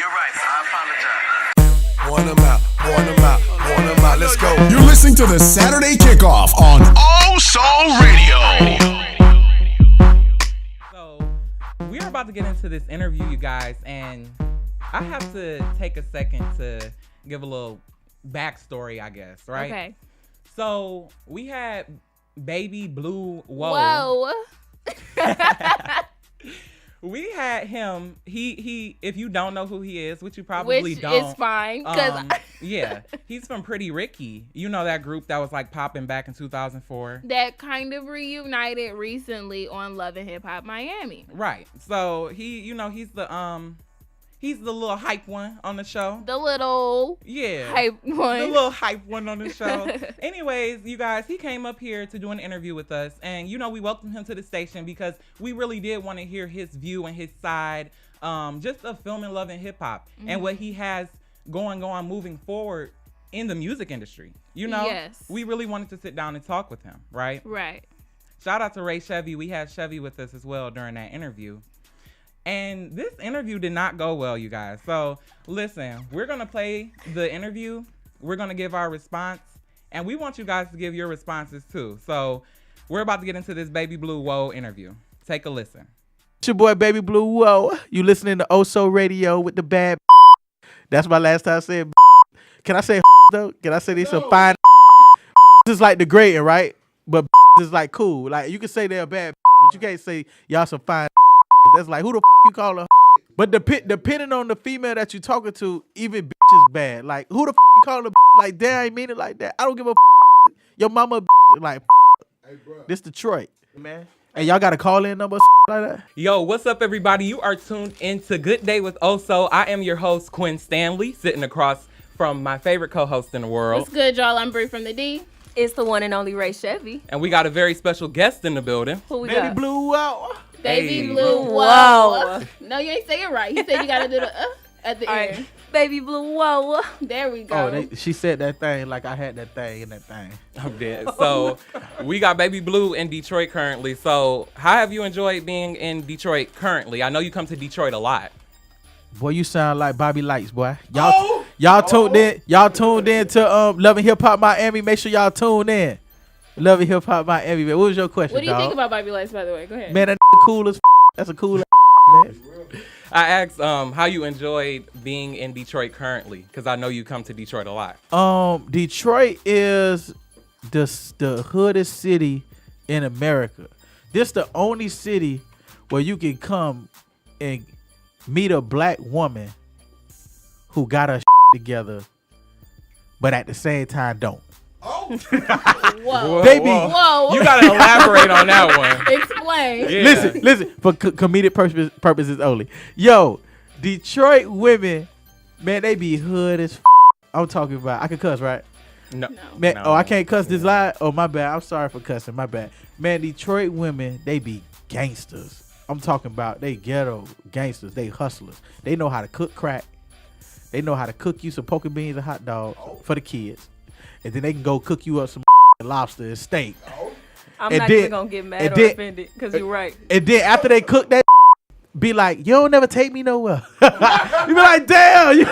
You're right. I apologize. Warn them out, warn them out, warn them out. Let's go. You're listening to the Saturday Kickoff on OhSoRadio. So, we're about to get into this interview, you guys, and I have to take a second to give a little backstory, I guess, right? Okay. So, we had baby Blue Woah. Whoa. We had him. He. If you don't know who he is, which you probably Which don't, is fine, cause yeah, he's from Pretty Ricky. You know that group that was like popping back in 2004. that kind of reunited recently on Love and Hip Hop Miami. Right. So he's the little hype one on the show. The little hype one. The little hype one on the show. Anyways, you guys, he came up here to do an interview with us. And, we welcomed him to the station because we really did want to hear his view and his side just of film and love and hip hop and what he has going on moving forward in the music industry. Yes. We really wanted to sit down and talk with him, right? Right. Shout out to Ray Chevy. We had Chevy with us as well during that interview. And this interview did not go well, you guys. So listen, we're going to play the interview. We're going to give our response. And we want you guys to give your responses too. So we're about to get into this Baby Blue Woah interview. Take a listen. It's your boy, Baby Blue Woah. You listening to OhSoRadio with the bad. That's my last time saying. Can I say though? Can I say these some fine? Is like degrading, right? But is like cool. Like you can say they're bad, but you can't say y'all some fine. That's like who the you call her? But depending on the female that you talking to, even is bad. Like who the you call her? Like damn, I ain't mean it like that. I don't give a. Your mama like. Hey, bro. This Detroit, man. Hey, y'all got a call-in number like that? Yo, what's up, everybody? You are tuned into Good Day with OhSo. I am your host, Quinn Stanley, sitting across from my favorite co-host in the world. What's good, y'all? I'm Bree from the D. It's the one and only Ray Chevy. And we got a very special guest in the building. Who we Baby got? Blue Woah. Baby Hey. Blue Whoa. Woah. No, you ain't saying it right. You said you gotta do the at the All end. right. Baby Blue Woah. There we go. Oh, she said that thing like I had that thing in that thing. I'm dead. So we got Baby Blue in Detroit currently. So how have you enjoyed being in Detroit currently? I know you come to Detroit a lot. Boy, you sound like Bobby Lights, boy. Y'all tuned in. Y'all tuned in to Love and Hip Hop Miami. Make sure y'all tune in. Love and Hip Hop Miami. Man. What was your question, What do you dog? think about Bobby Lights, by the way? Go ahead. Man, that cool as that's a cool man. I asked how you enjoyed being in Detroit currently because I know you come to Detroit a lot. Detroit is the hoodest city in America. This the only city where you can come and meet a black woman who got her together, but at the same time don't. Whoa. Baby. Whoa. You gotta elaborate on that one. Explain. Yeah. Listen, for comedic purposes only. Yo, Detroit women, man, they be hood as I'm talking about. I can cuss, right? No. Man, No. oh, I can't cuss this live? Oh, my bad. I'm sorry for cussing. My bad. Man, Detroit women, they be gangsters. I'm talking about they ghetto gangsters. They hustlers. They know how to cook crack. They know how to cook you some poker beans and hot dog for the kids. And then they can go cook you up some lobster and steak. I'm And not then- even going to get mad and or then- offended because you're right. And then after they cook that, be like, you don't never take me nowhere. You be like, damn.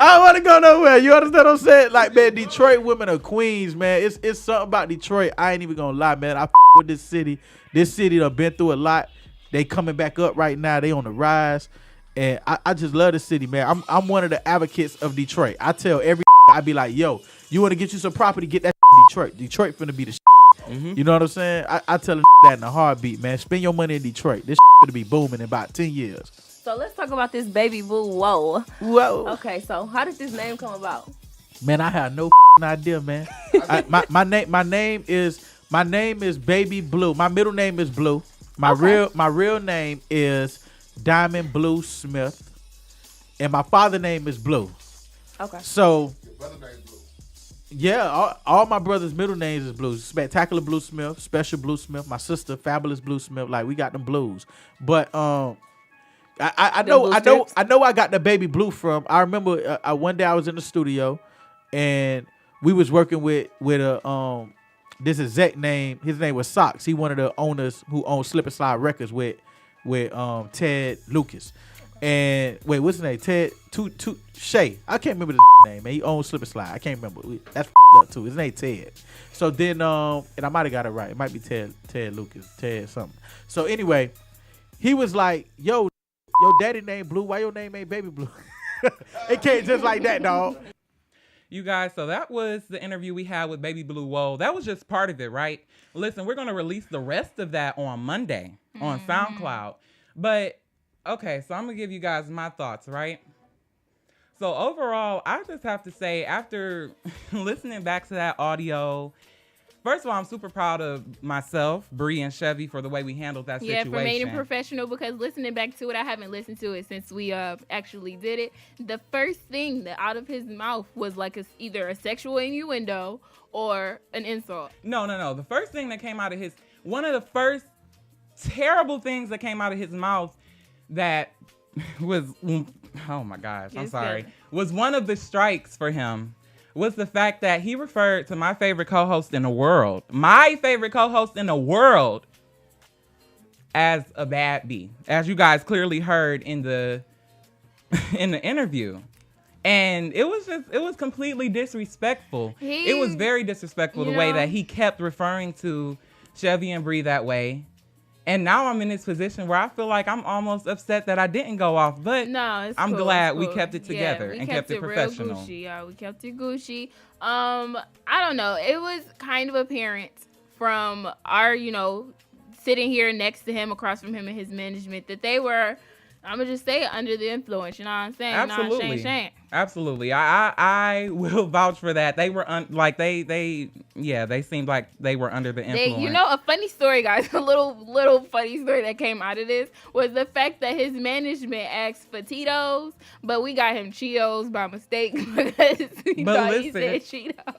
I don't want to go nowhere. You understand what I'm saying? Like, man, Detroit women are queens, man. It's something about Detroit. I ain't even going to lie, man. I with this city. This city done been through a lot. They coming back up right now. They on the rise. And I just love the city, man. I'm one of the advocates of Detroit. I tell every I be like, yo, you want to get you some property, get that Detroit. Detroit finna be the Mm-hmm. You know what I'm saying? I tell them that in a heartbeat, man. Spend your money in Detroit. This finna be booming in about 10 years. So let's talk about this Baby Blue Woah. Whoa. Okay, so how did this name come about? Man, I have no idea, man. My name is Baby Blue. My middle name is Blue. My real name is Diamond Blue Smith, and my father's name is Blue. Okay. So, yeah, all my brothers' middle names is Blue. Spectacular Blue Smith, Special Blue Smith. My sister, Fabulous Blue Smith. Like we got them blues, but I know I got the Baby Blue from. I remember one day I was in the studio, and we was working with a this exec name. His name was Socks. He one of the owners who owned Slip and Slide Records with Ted Lucas. And wait, what's his name? Shay. I can't remember the name, man. He owns Slip and Slide. I can't remember. That's up too. His name Ted. So then, and I might have got it right. It might be Ted Lucas, Ted something. So anyway, he was like, yo, your daddy named Blue. Why your name ain't Baby Blue? It can't just like that, dog. You guys, so that was the interview we had with Baby Blue Woah. That was just part of it, right? Listen, we're going to release the rest of that on Monday on SoundCloud. But, okay, so I'm going to give you guys my thoughts, right? So overall, I just have to say, after listening back to that audio, first of all, I'm super proud of myself, Bree and Chevy, for the way we handled that situation. Yeah, for remaining professional, because listening back to it, I haven't listened to it since we actually did it. The first thing that out of his mouth was like either a sexual innuendo or an insult. No. The first thing that came out of one of the first terrible things that came out of his mouth that was, oh my gosh, I'm sorry, was one of the strikes for him. Was the fact that he referred to my favorite co-host in the world, as a bad bee, as you guys clearly heard in the interview. And it was completely disrespectful. It was very disrespectful the way that he kept referring to Chevy and Bree that way. And now I'm in this position where I feel like I'm almost upset that I didn't go off. But no, I'm cool, glad cool. we kept it together and kept it professional. Real Gucci, y'all. We kept it Gucci. I don't know. It was kind of apparent from our, sitting here next to him, across from him and his management, that they were, I'm going to just say, under the influence. You know what I'm saying? Absolutely. Shane. Absolutely. I will vouch for that. They were they seemed like they were under the influence. A funny story, guys, a little funny story that came out of this was the fact that his management asked for Tito's, but we got him Cheetos by mistake because he said Cheetos.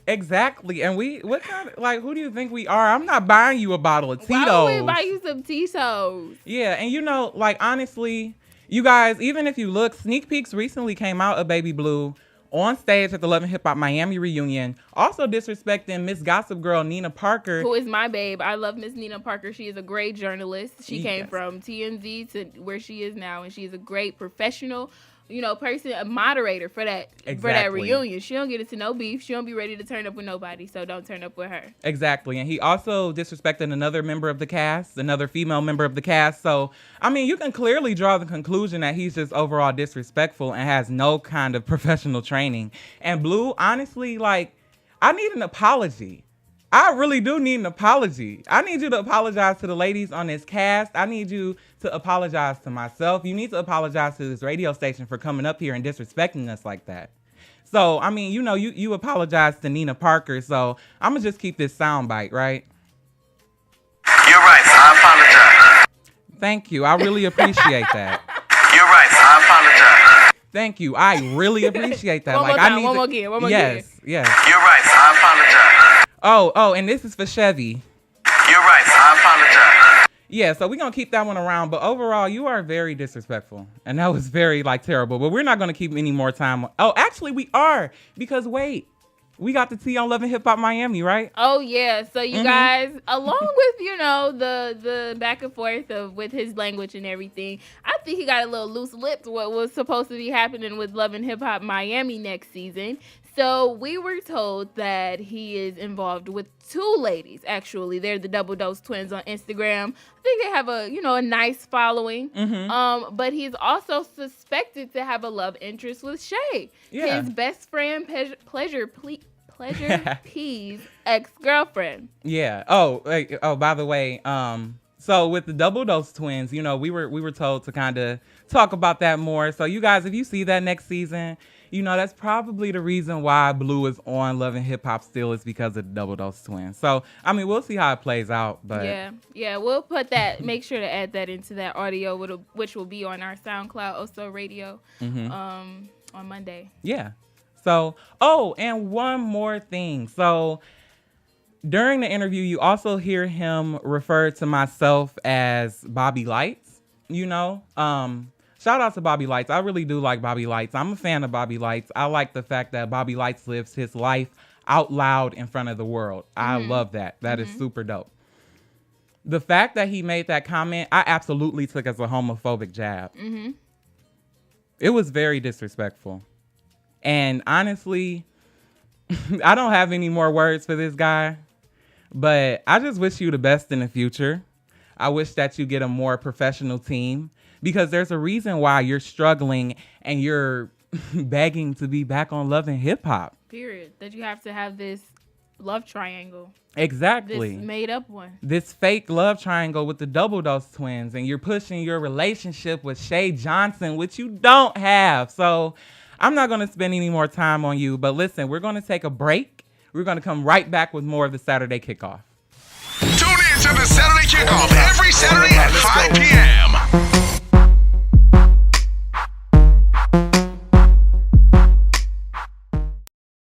Exactly. And what kind of, who do you think we are? I'm not buying you a bottle of Tito's. Why would we buy you some Tito's? Yeah, and honestly, you guys, even if you look, sneak peeks recently came out of Baby Blue on stage at the Love and Hip Hop Miami reunion, also disrespecting Miss Gossip Girl Nina Parker. Who is my babe. I love Miss Nina Parker. She is a great journalist. She came from TMZ to where she is now, and she's a great professional, person, a moderator for that reunion. She don't get into no beef. She don't be ready to turn up with nobody, so don't turn up with her. Exactly. And he also disrespected another member of the cast, another female member of the cast. So, you can clearly draw the conclusion that he's just overall disrespectful and has no kind of professional training. And Blue, honestly, I need an apology. I really do need an apology. I need you to apologize to the ladies on this cast. I need you to apologize to myself. You need to apologize to this radio station for coming up here and disrespecting us like that. So, you apologize to Nina Parker. So, I'm going to just keep this soundbite, right? You're right. I apologize. Thank you. I really appreciate that. You're right. I apologize. Thank you. I really appreciate that. One more again. Yes. You're right. I apologize. Oh, and this is for Chevy. You're right. I apologize. Yeah, so we're going to keep that one around. But overall, you are very disrespectful. And that was very, terrible. But we're not going to keep any more time. Oh, actually, we are. Because, wait. We got the tea on Love and Hip Hop Miami, right? Oh, yeah. So, you guys, along with, the back and forth with his language and everything, I think he got a little loose-lipped what was supposed to be happening with Love and Hip Hop Miami next season. So, we were told that he is involved with two ladies, actually. They're the Double Dose Twins on Instagram. I think they have a nice following. Mm-hmm. But he's also suspected to have a love interest with Shay. Yeah. His best friend, Pleasure P's ex-girlfriend. Yeah. Oh, by the way, so with the Double Dose Twins, we were told to kind of talk about that more. So you guys, if you see that next season, that's probably the reason why Blue is on Love and Hip Hop still, is because of the Double Dose Twins. So, we'll see how it plays out. But yeah, we'll put that, make sure to add that into that audio, which will be on our SoundCloud, OhSoRadio, on Monday. Yeah. So, and one more thing. So, during the interview, you also hear him refer to myself as Bobby Lights, Shout out to Bobby Lights. I really do like Bobby Lights. I'm a fan of Bobby Lights. I like the fact that Bobby Lights lives his life out loud in front of the world. I love that. That is super dope. The fact that he made that comment, I absolutely took as a homophobic jab. It was very disrespectful. And honestly, I don't have any more words for this guy, but I just wish you the best in the future. I wish that you get a more professional team, because there's a reason why you're struggling and you're begging to be back on Love and Hip Hop. Period. That you have to have this love triangle. Exactly. This made up one. This fake love triangle with the Double Dose twins, and you're pushing your relationship with Shay Johnson, which you don't have. So I'm not going to spend any more time on you, but listen, we're going to take a break. We're going to come right back with more of the Saturday Kickoff. Tune in to the Saturday Kickoff every Saturday at 5 p.m.